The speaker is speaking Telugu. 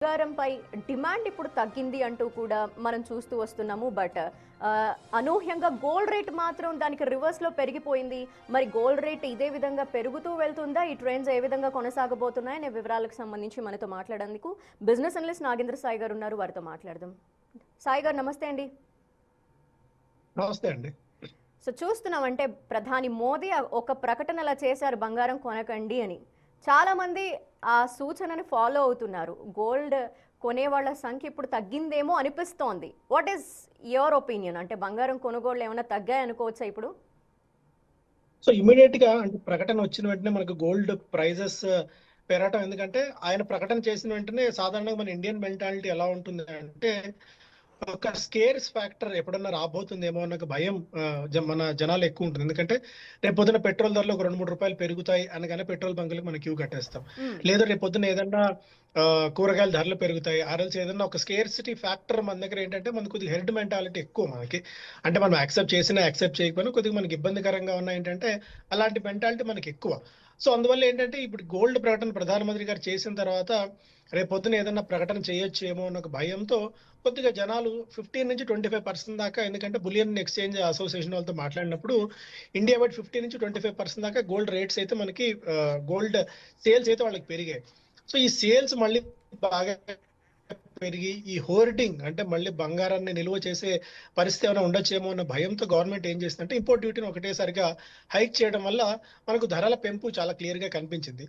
బంగారంపై డిమాండ్ ఇప్పుడు తగ్గింది అంటూ కూడా మనం చూస్తూ వస్తున్నాము. బట్ అనూహ్యంగా గోల్డ్ రేట్ మాత్రం దానికి రివర్స్లో పెరిగిపోయింది. మరి గోల్డ్ రేట్ ఇదే విధంగా పెరుగుతూ వెళ్తుందా? ఈ ట్రెండ్స్ ఏ విధంగా కొనసాగబోతున్నాయి అనే వివరాలకు సంబంధించి మనతో మాట్లాడేందుకు బిజినెస్ అనలిస్ట్ నాగేంద్ర సాయి గారు ఉన్నారు. వారితో మాట్లాడదాం. సాయి గారు నమస్తే అండి. నమస్తే అండి. సో చూస్తున్నామంటే ప్రధాని మోదీ ఒక ప్రకటన అలా చేశారు, బంగారం కొనకండి అని. చాలా మంది ఆ సూచనని ఫాలో అవుతున్నారు. గోల్డ్ కొనేవాళ్ళ సంఖ్య ఇప్పుడు తగ్గిందేమో అనిపిస్తోంది. What is your opinion? అంటే బంగారం కొనుగోళ్ళు ఏమైనా తగ్గాయి అనుకోవచ్చా ఇప్పుడు? సో ఇమీడియట్ గా అంటే ప్రకటన వచ్చిన వెంటనే మనకు గోల్డ్ ప్రైజెస్ పెరగటం, ఎందుకంటే ఆయన ప్రకటన చేసిన వెంటనే సాధారణంగా మన ఇండియన్ మెంటాలిటీ ఎలా ఉంటుంది అంటే ఒక స్కేర్స్ ఫ్యాక్టర్ ఎప్పుడన్నా రాబోతుందేమో అన్న ఒక భయం మన జనాలు ఎక్కువ ఉంటుంది. ఎందుకంటే రేపు పొద్దున పెట్రోల్ ధరలు ఒక 2-3 రూపాయలు పెరుగుతాయి అనగానే పెట్రోల్ బంకులకు మనం క్యూ కట్టేస్తాం. లేదా రేపు పొద్దున ఏదన్నా కూరగాయల ధరలు పెరుగుతాయి, ఆర్ఎల్స్ ఏదన్నా ఒక స్కేర్సిటీ ఫ్యాక్టర్ మన దగ్గర ఏంటంటే మనకు కొద్దిగా హెర్డ్ మెంటాలిటీ ఎక్కువ మనకి. అంటే మనం యాక్సెప్ట్ చేసినా యాక్సెప్ట్ చేయకపోయినా కొద్దిగా మనకి ఇబ్బందికరంగా ఉన్నాయి ఏంటంటే అలాంటి మెంటాలిటీ మనకి ఎక్కువ. సో అందువల్ల ఏంటంటే ఇప్పుడు గోల్డ్ ప్రకటన ప్రధానమంత్రి గారు చేసిన తర్వాత రేపు పొద్దున ఏదన్నా ప్రకటన చేయొచ్చు ఏమో అన్న ఒక భయంతో కొద్దిగా జనాలు 15-25% దాకా, ఎందుకంటే బులియన్ ఎక్స్చేంజ్ అసోసియేషన్ వాళ్ళతో మాట్లాడినప్పుడు ఇండియా వైడ్ 15-25% దాకా గోల్డ్ రేట్స్ అయితే మనకి గోల్డ్ సేల్స్ అయితే వాళ్ళకి పెరిగాయి. సో ఈ సేల్స్ మళ్ళీ బాగా పెరిగి ఈ హోర్డింగ్ అంటే మళ్ళీ బంగారాన్ని నిల్వ చేసే పరిస్థితి ఏమైనా ఉండొచ్చేమో అన్న భయంతో గవర్నమెంట్ ఏం చేసిందంటే ఇంపోర్ట్ డ్యూటీని ఒకటేసారిగా హైక్ చేయడం వల్ల మనకు ధరల పెంపు చాలా క్లియర్ గా కనిపించింది.